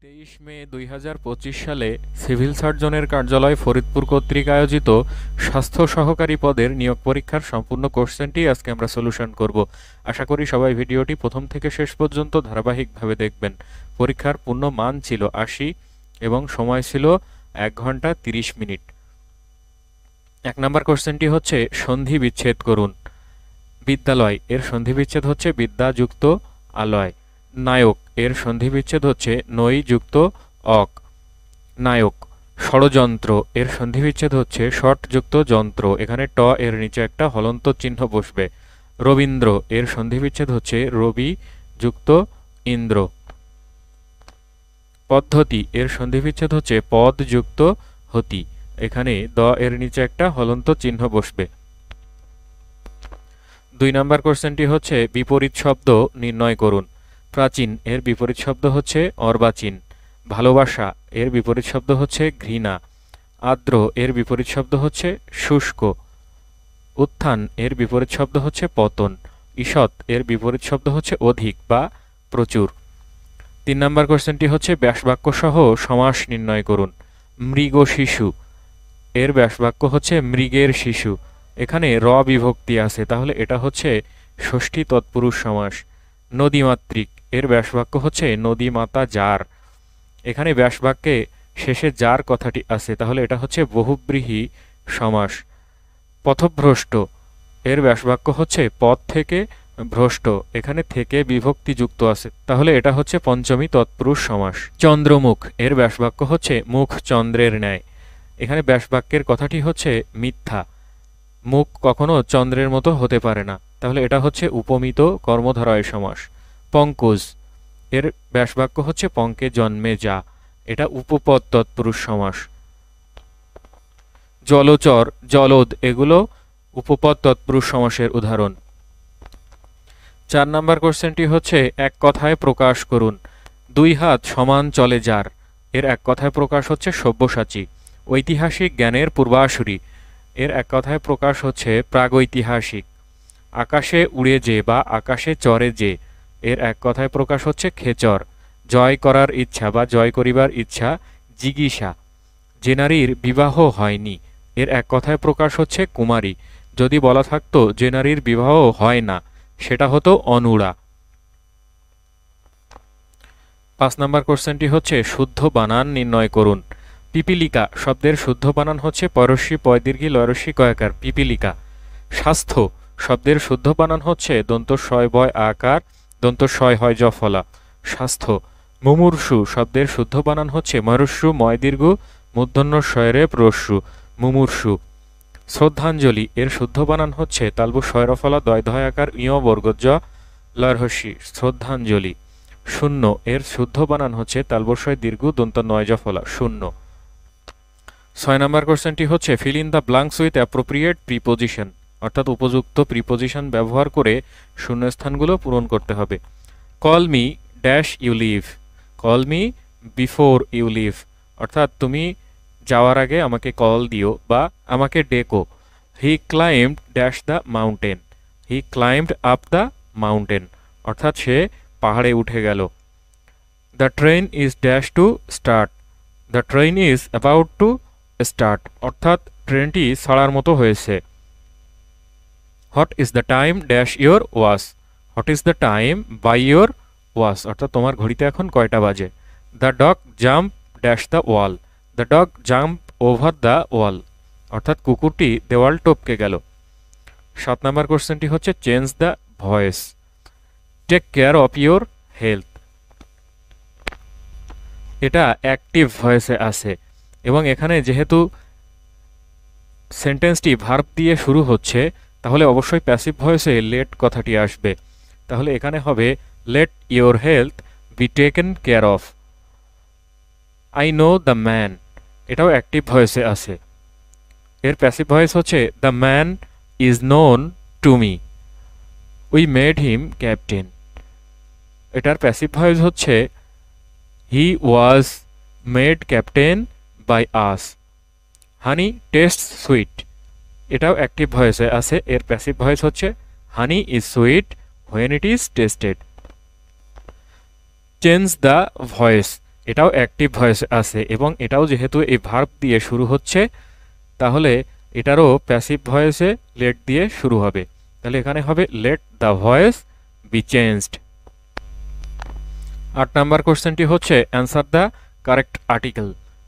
23 মে 2025 সালে সিভিল সার্জনের কার্যালয় ফরিদপুর কর্তৃক আয়োজিত স্বাস্থ্য সহকারী পদের নিয়োগ পরীক্ষার সম্পূর্ণ কোশ্চেনটি আজকে আমরা সলিউশন করব। আশা করি সবাই ভিডিওটি প্রথম থেকে শেষ পর্যন্ত ধারাবাহিকভাবে দেখবেন। পরীক্ষার পূর্ণ মান ছিল 80 এবং সময় ছিল 1 ঘন্টা 30 মিনিট। 1 নম্বর কোশ্চেনটি হচ্ছে সন্ধি বিচ্ছেদ করুন। বিদ্যালয় এর সন্ধি বিচ্ছেদ হচ্ছে বিদ্যা যুক্ত আলয়। নায়ক এর সন্ধি বিচ্ছেদ হচ্ছে নই যুক্ত অক। নায়ক। ষড়যন্ত্র এর সন্ধি বিচ্ছেদ হচ্ছে ষট যুক্ত যন্ত্র, এখানে ট এর নিচে একটা হলন্ত চিহ্ন বসবে। রবীন্দ্র এর সন্ধি বিচ্ছেদ হচ্ছে রবি যুক্ত ইন্দ্র। পদ্ধতি এর সন্ধি বিচ্ছেদ হচ্ছে পদ যুক্ত হতি, এখানে দ এর নিচে একটা হলন্ত চিহ্ন বসবে। 2 নম্বর কোশ্চেনটি হচ্ছে বিপরীত শব্দ নির্ণয় করুন। প্রাচীন এর বিপরীত শব্দ হচ্ছে অর্বাচীন। ভালোবাসা এর বিপরীত শব্দ হচ্ছে ঘৃণা। আর্দ্র এর বিপরীত শব্দ হচ্ছে শুষ্ক। উত্থান এর বিপরীত শব্দ হচ্ছে পতন। ঈষৎ এর বিপরীত শব্দ হচ্ছে অধিক বা প্রচুর। 3 নম্বর কোশ্চেনটি হচ্ছে ব্যাসবাক্য সহ সমাস নির্ণয় করুন। মৃগ শিশু এর ব্যাসবাক্য হচ্ছে মৃগের শিশু, এখানে র বিভক্তি আছে, তাহলে এটা হচ্ছে ষষ্ঠী তৎপুরুষ সমাস। নদীমাতৃক এর ব্যাসবাক্য হচ্ছে নদী মাতা যার, এখানে ব্যাসবাক্যে শেষে যার কথাটি আছে, তাহলে এটা হচ্ছে বহুব্রীহি সমাস। পথভ্রষ্ট এর ব্যাসবাক্য হচ্ছে পথ থেকে ভ্রষ্ট, এখানে থেকে বিভক্তি যুক্ত আছে, তাহলে এটা হচ্ছে পঞ্চমী তৎপুরুষ সমাস। চন্দ্রমুখ এর ব্যাসবাক্য হচ্ছে মুখ চন্দ্রের ন্যায়, এখানে ব্যাসবাক্যের কথাটি হচ্ছে মিথ্যা, মুখ কখনো চন্দ্রের মতো হতে পারে না, তাহলে এটা হচ্ছে উপমিত কর্মধারয় সমাস। পঙ্কজ এর ব্যাসবাক্য হচ্ছে পঙ্কে জন্মে যা, এটা উপপদ তৎপুরুষ সমাস। জলচর জলদ এগুলো উপপদ তৎপুরুষ সমাসের উদাহরণ। 4 নম্বর কোশ্চেনটি হচ্ছে এক কথায় প্রকাশ করুন। 2 হাত সমান চলে যার এর এক কথায় প্রকাশ হচ্ছে সব্যসাচী। ঐতিহাসিক জ্ঞানের পূর্বাসুরী এর এক কথায় প্রকাশ হচ্ছে প্রাগৈতিহাসিক। আকাশে উড়ে যে বা আকাশে চড়ে যে এর এক কথায় প্রকাশ হচ্ছে খেচর। জয় করার ইচ্ছা বা জয় করিবার ইচ্ছা জিগীষা। যে নারীর বিবাহ হয়নি এর এক কথায় প্রকাশ হচ্ছে কুমারী, যদি বলা থাকতো যে নারীর বিবাহ হয় না সেটা হতো অনুরা। 5 নম্বর কোশ্চেনটি হচ্ছে শুদ্ধ বানান নির্ণয় করুন। পিপীলিকা শব্দের শুদ্ধ বানান হচ্ছে পরস্বী পয় দীর্ঘী লয়রস্বী কয়াকার পিপীলিকা। স্বাস্থ্য শব্দের শুদ্ধ বানান হচ্ছে দন্ত শয় বয় আকার দন্ত শয় হয় জফলা স্বাস্থ্য। মুমূর্ষু শব্দের শুদ্ধ বানান হচ্ছে ময়রস্যু ময় দীর্ঘ মূর্ধন্য শয়রে প্রস্যু মুমূর্ষু। শ্রদ্ধাঞ্জলি এর শুদ্ধ বানান হচ্ছে তালবু শয়রফলা দয় ধয় আকার ইয় বর্গজ লয়রহস্যি শ্রদ্ধাঞ্জলি। শূন্য এর শুদ্ধ বানান হচ্ছে তালবস্বয় দীর্ঘ দন্ত নয় জফলা শূন্য। 6 নম্বর কোশ্চেনটি হচ্ছে fill in the blanks with appropriate preposition, অর্থাৎ উপযুক্ত প্রিপোজিশন ব্যবহার করে শূন্যস্থানগুলো পূরণ করতে হবে। Call me dash you leave, call me before you leave, অর্থাৎ তুমি যাওয়ার আগে আমাকে কল দিও বা আমাকে ডেকো। He climbed dash the mountain, he climbed up the mountain, অর্থাৎ সে পাহাড়ে উঠে গেল। The train is dash to start, the train is about to start, অর্থাৎ ট্রেনটি ছাড়ার মতো হয়েছে। What is the time dash your watch, what is the time by your watch, অর্থাৎ তোমার ঘড়িতে এখন কয়টা বাজে। The dog jump dash the wall, the dog jump over the wall, অর্থাৎ কুকুরটি দেওয়াল টপকে গেল। 7 নম্বর কোশ্চেনটি হচ্ছে change the voice. Take care of your health, এটা অ্যাক্টিভ ভয়েসে আছে এবং এখানে যেহেতু সেন্টেন্সটি ভার্ব দিয়ে শুরু হচ্ছে তাহলে অবশ্যই প্যাসিভ ভয়েসে লেট কথাটি আসবে, তাহলে এখানে হবে let your health be taken care of. I know the man, এটাও অ্যাক্টিভ ভয়েসে আছে, এর প্যাসিভ ভয়েস হচ্ছে the man is known to me, we made him captain, এটার প্যাসিভ ভয়েস হচ্ছে he was made captain by us. Honey taste sweet, এটাও active ভয়েসে আছে, এর প্যাসিভ ভয়েস হচ্ছে honey is sweet when it is tested. Change the voice, এটাও active voice আছে এবং এটাও যেহেতু এই ভার্ব দিয়ে শুরু হচ্ছে তাহলে এটারও প্যাসিভ ভয়েসে লেট দিয়ে শুরু হবে। তাহলে এখানে হবে let the voice be changed. 8 number কোশ্চেনটি হচ্ছে অ্যান্সার দ্য কারেক্ট আর্টিকেল,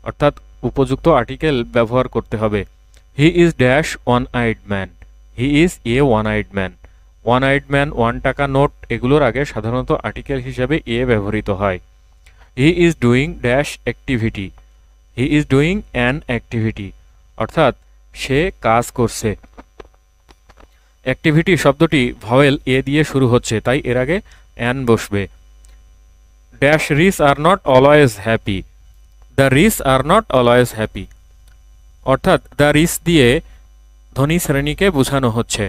অর্থাৎ উপযুক্ত আর্টিকেল ব্যবহার করতে হবে। He is dash one eyed man, he is a one eyed man. One eyed man, 1 টাকা নোট এগুলোর আগে সাধারণত আর্টিকেল হিসাবে এ ব্যবহৃত হয়। He is doing dash activity, he is doing an activity, অর্থাৎ সে কাজ করছে। অ্যাক্টিভিটি শব্দটি ভাওয়েল এ দিয়ে শুরু হচ্ছে, তাই এর আগে অ্যান বসবে। Dash rich are not always happy, the rich are not always happy, অর্থাৎ দ্য রিচ দিয়ে ধনী শ্রেণীকে বোঝানো হচ্ছে।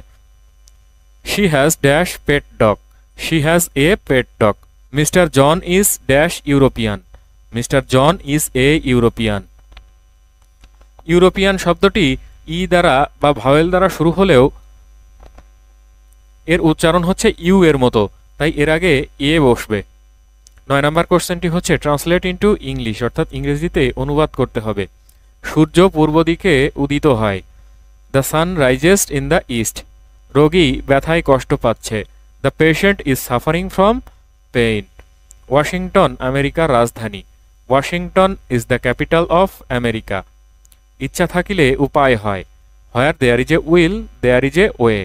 She has dash pet dog, she has a pet dog. Mister John is dash European, mister John is a European. European শব্দটি E দ্বারা বা vowel দ্বারা শুরু হলেও এর উচ্চারণ হচ্ছে ইউ এর মতো, তাই এর আগে এ বসবে। 9 নাম্বার কোশ্চেনটি হচ্ছে ট্রান্সলেট ইনটু ইংলিশ, অর্থাৎ ইংরেজিতে অনুবাদ করতে হবে। সূর্য পূর্ব দিকে উদিত হয়, the sun rises in the east. রোগী ব্যথায় কষ্ট পাচ্ছে, the patient is suffering from pain. Washington আমেরিকার রাজধানী, Washington is the capital of America. ইচ্ছা থাকিলে উপায় হয়, where there is a will there is a way.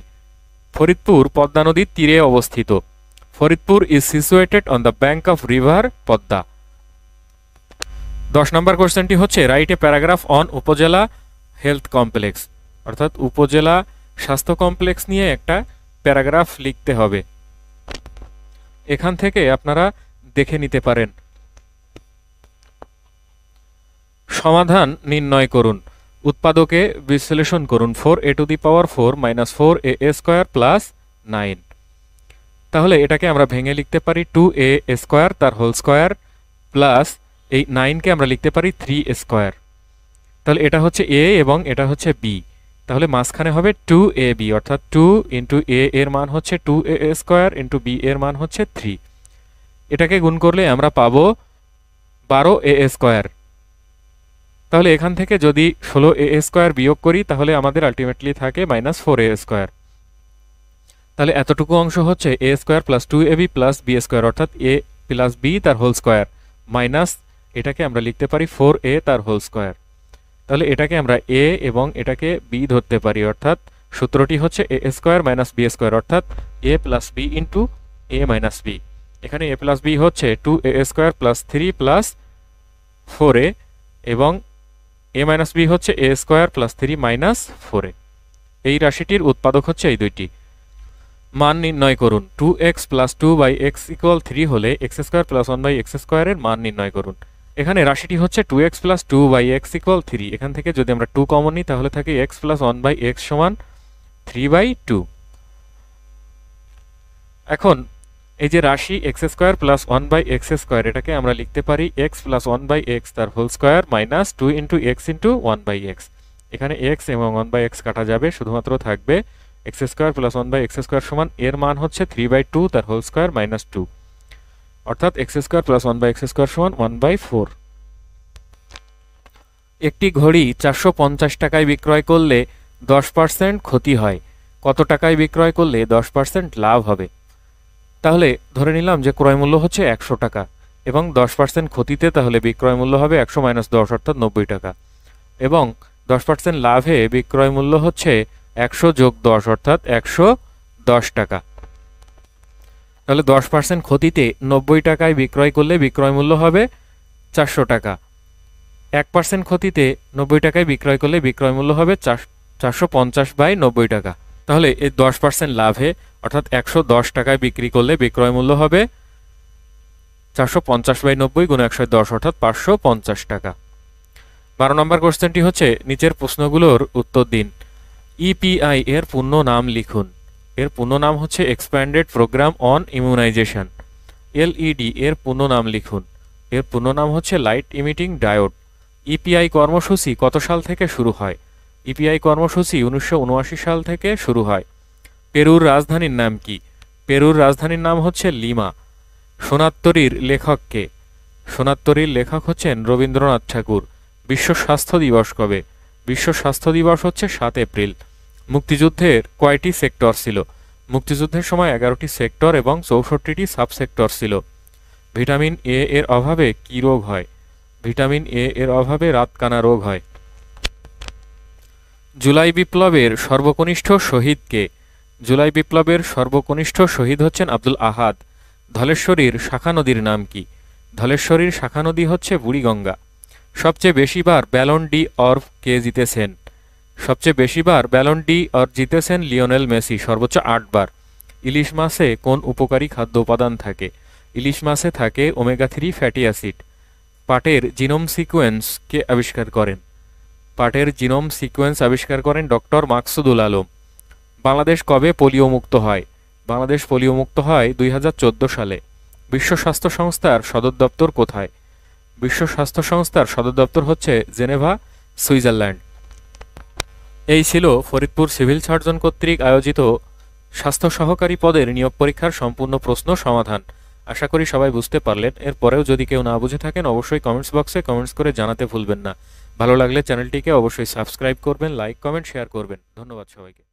Faridpur Padma নদীর তীরে অবস্থিত, Faridpur is situated on the bank of river Padma. 10 নম্বর কোশ্চেনটি হচ্ছে write a paragraph on upazila health complex, অর্থাৎ উপজেলা স্বাস্থ্য কমপ্লেক্স নিয়ে একটা প্যারাগ্রাফ লিখতে হবে। এখান থেকে আপনারা দেখে নিতে পারেন। সমাধান নির্ণয় করুন, উৎপাদকে বিশ্লেষণ করুন। 4a to the power 4 minus 4a square plus 9। তাহলে এটাকে আমরা ভেঙে লিখতে পারি 2a স্কোয়ার তার হোল স্কোয়ার প্লাস এই 9কে আমরা লিখতে পারি 3 স্কোয়ার। তাহলে এটা হচ্ছে a এবং এটা হচ্ছে b, তাহলে মাঝখানে হবে 2ab, অর্থাৎ 2 ইন্টু a এর মান হচ্ছে 2a স্কোয়ার ইন্টু b এর মান হচ্ছে 3। এটাকে গুণ করলে আমরা পাবো 12a স্কোয়ার। তাহলে এখান থেকে যদি 16a স্কোয়ার বিয়োগ করি তাহলে আমাদের আলটিমেটলি থাকে মাইনাস 4a স্কোয়ার। তাহলে এতটুকু অংশ হচ্ছে a square plus 2ab plus b square, অর্থাৎ a প্লাস b তার হোল স্কোয়ার মাইনাস এটাকে আমরা লিখতে পারি 4a তার হোল স্কোয়ার। তাহলে এটাকে আমরা a এবং এটাকে b ধরতে পারি, অর্থাৎ সূত্রটি হচ্ছে a square minus b square, অর্থাৎ a plus b into a minus b। এখানে a প্লাস b হচ্ছে 2a square plus 3 plus 4a এবং a মাইনাস b হচ্ছে a square plus 3 minus 4a। এই রাশিটির উৎপাদক হচ্ছে এই দুইটি। মান নির্ণয় করুন, 2x plus 2 by x equal 3 হলে x square plus 1 by x স্কোয়ারের মান নির্ণয় করুন। এখানে রাশিটি হচ্ছে 2x plus 2 by x equal 3। এখান থেকে যদি আমরা 2 কমন নিই তাহলে থাকে x প্লাস 1 বাই এক্স সমান 3 বাই 2। এখন এই যে রাশি x square plus 1 by x square, এটাকে আমরা লিখতে পারি x প্লাস 1 বাই এক্স তার whole square minus 2 into x into 1 by x. এখানে x এবং 1 বাই এক্স কাটা যাবে, শুধুমাত্র থাকবে x square plus 1 by x square সমান এর মান হচ্ছে 3 বাই 2 তার হোল স্কোয়ার মাইনাস 2, অর্থাৎ x square plus 1 by x square সমান 1 বাই 4। একটি ঘড়ি 450 টাকায় বিক্রয় করলে 10% ক্ষতি হয়, কত টাকায় বিক্রয় করলে 10% লাভ হবে? তাহলে ধরে নিলাম যে ক্রয় মূল্য হচ্ছে 100 টাকা এবং 10% ক্ষতিতে তাহলে বিক্রয় মূল্য হবে 100 মাইনাস 10 অর্থাৎ 90 টাকা, এবং 10% লাভে বিক্রয় মূল্য হচ্ছে 100 যোগ 10 অর্থাৎ 110 টাকা। তাহলে 10% ক্ষতিতে 90 টাকায় বিক্রয় করলে বিক্রয় মূল্য হবে 400 টাকা। 1% ক্ষতিতে 90 টাকায় বিক্রয় করলে বিক্রয় মূল্য হবে 450 বাই 90 টাকা। তাহলে এই 10% লাভে অর্থাৎ 110 টাকায় বিক্রি করলে বিক্রয় মূল্য হবে 450 বাই 90 গুণ 110 অর্থাৎ 550 টাকা। 12 নম্বর কোশ্চেনটি হচ্ছে নিচের প্রশ্নগুলোর উত্তর দিন। ইপিআই এর পূর্ণ নাম লিখুন। এর পূর্ণ নাম হচ্ছে expanded programme on immunization. LED এর পূর্ণ নাম লিখুন। এর পূর্ণ নাম হচ্ছে লাইট ইমিটিং ডায়োড। ইপিআই কর্মসূচি কত সাল থেকে শুরু হয়? ইপিআই কর্মসূচি 1979 সাল থেকে শুরু হয়। পেরুর রাজধানীর নাম কি? পেরুর রাজধানীর নাম হচ্ছে লিমা। সোনার তরীর লেখক কে? সোনার তরীর লেখক হচ্ছেন রবীন্দ্রনাথ ঠাকুর। বিশ্ব স্বাস্থ্য দিবস কবে? বিশ্ব স্বাস্থ্য দিবস হচ্ছে 7 এপ্রিল। মুক্তিযুদ্ধের কয়টি সেক্টর ছিল? মুক্তিযুদ্ধের সময় 11টি সেক্টর এবং 64টি সাবসেক্টর ছিল। ভিটামিন এ এর অভাবে কী রোগ হয়? ভিটামিন এ এর অভাবে রাতকানা রোগ হয়। জুলাই বিপ্লবের সর্বকনিষ্ঠ শহীদ কে? জুলাই বিপ্লবের সর্বকনিষ্ঠ শহীদ হচ্ছেন আব্দুল আহাদ। ধলেশ্বরীর শাখা নদীর নাম কি? ধলেশ্বরীর শাখা নদী হচ্ছে বুড়িগঙ্গা। সবচেয়ে বেশিবার ব্যালন ডি অর কে জিতেছেন? সবচেয়ে বেশিবার ব্যালন ডি অর জিতেছেন লিওনেল মেসি, সর্বোচ্চ 8 বার। ইলিশ মাছে কোন উপকারী খাদ্য উপাদান থাকে? ইলিশ মাছে থাকে ওমেগা 3 ফ্যাটি অ্যাসিড। পাটের জিনোম সিকোয়েন্স কে আবিষ্কার করেন? পাটের জিনোম সিকোয়েন্স আবিষ্কার করেন ডক্টর মাকসুদুল আলম। বাংলাদেশ কবে পোলিও মুক্ত হয়? বাংলাদেশ পোলিও মুক্ত হয় 2014 সালে। বিশ্ব স্বাস্থ্য সংস্থার সদর দপ্তর কোথায়? বিশ্ব স্বাস্থ্য সংস্থার সদর দপ্তর হচ্ছে জেনেভা, সুইজারল্যান্ড। এই ছিল ফরিদপুর সিভিল সার্জন কর্তৃক আয়োজিত স্বাস্থ্য সহকারী পদের নিয়োগ পরীক্ষার সম্পূর্ণ প্রশ্ন সমাধান। আশা করি সবাই বুঝতে পারলেন। এরপরেও যদি কেউ না বুঝে থাকেন অবশ্যই কমেন্টস বক্সে কমেন্টস করে জানাতে ভুলবেন না। ভালো লাগলে চ্যানেলটিকে অবশ্যই সাবস্ক্রাইব করবেন, লাইক, কমেন্ট, শেয়ার করবেন। ধন্যবাদ সবাইকে।